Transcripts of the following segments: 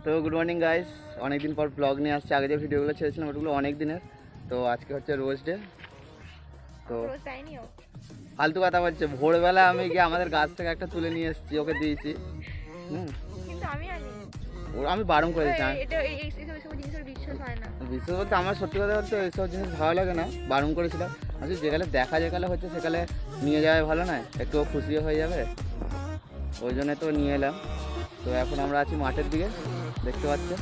তো good morning guys, অনেকদিন পর ব্লগ নিয়ে আসছে। আগে যে ভিডিওগুলো ছেড়েছিলাম ওগুলো অনেক দিনের। তো আজকে হচ্ছে রোজ ডে। তো ফালতু কথা বলছে, ভোরবেলা আমি গিয়ে আমাদের গাছ থেকে একটা তুলে নিয়ে এসেছি, ওকে দিয়েছি। আমি বারণ করেছি। বিশেষ বলতে আমার সত্যি কথা বলতে এইসব জিনিস ভালো লাগে না, বারণ করেছিলাম। আসলে যেখানে দেখা যেখানে হচ্ছে সেখানে নিয়ে যাওয়া ভালো নয়, একটু খুশিও হয়ে যাবে, ওই জন্য তো নিয়ে এলাম। তো এখন আমরা আছি মাঠের দিকে, দেখতে পাচ্ছেন।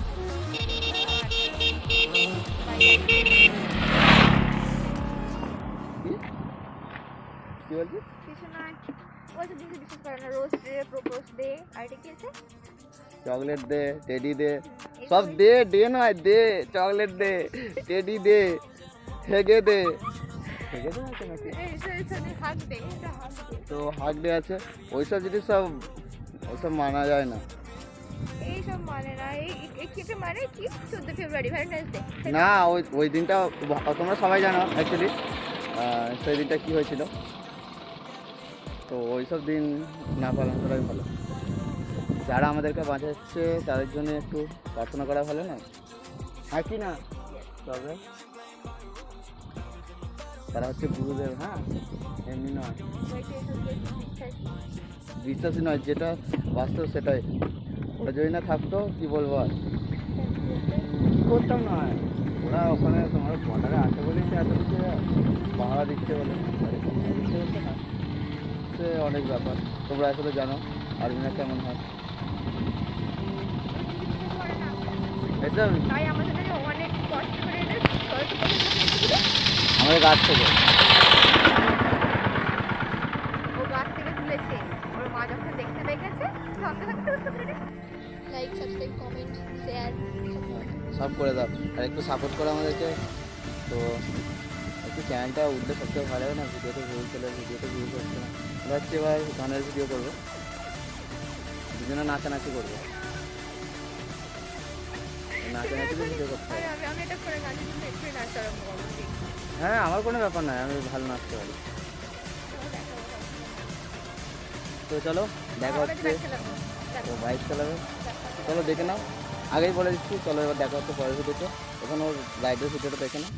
কি বলছিস? চকলেট দে, টেডি দে, সব দে। দে নয় দে, চকলেট দে, টেডি দে, হেগে দে। তো হাক ডে আছে, ওইসব জিনিস সব ওইসব মানা যায় না। না, ওই দিনটা তোমরা সবাই জানো অ্যাকচুয়ালি সেই দিনটা কী হয়েছিল। তো ওইসব দিন না পালন করাই ভালো। যারা আমাদেরকে বাঁচাচ্ছে তাদের জন্য একটু প্রার্থনা করা ভালো না, হ্যাঁ কি না? তবে তারা হচ্ছে গুরুদেব, হ্যাঁ এমনি নয়, বিশ্বাসী নয়, যেটা বাস্তব সেটাই। ওরা যদি না থাকতো কি বলবো আর, করতাম না। ওরা ওখানে তোমার বর্ডারে আছে বলেই তো এত কিছু পাহারা দিচ্ছে বলে, দিচ্ছে বলতে না, সে অনেক ব্যাপার। তোমরা আসলে জানো আর্মিরা কেমন হয়। আমাদের গাছ থেকে সব করে দাও, আর একটু সাপোর্ট করো আমাদেরকে। তো একটু চ্যানেলটা উঠলে সবথেকে ভালো হবে না, ভিডিওতে ভিউ চলে, ভিডিওতে ভিউ করছে না। আমরা হচ্ছে এবার গানের ভিডিও করবো, দুজনে নাচানাচি করবো, নাচানাচি ভিডিও করতে হবে। হ্যাঁ আমার কোনো ব্যাপার নয়, আমি ভালো নাচতে পারি। তো চলো দেখা হচ্ছে। তো বাইক চালাবে, চলো দেখে নাও, আগেই বলে দিচ্ছি। চলো এবার দেখা হচ্ছে পরের ভিডিওতে। এখন ওর রাইডের ভিডিওটা দেখে নাও।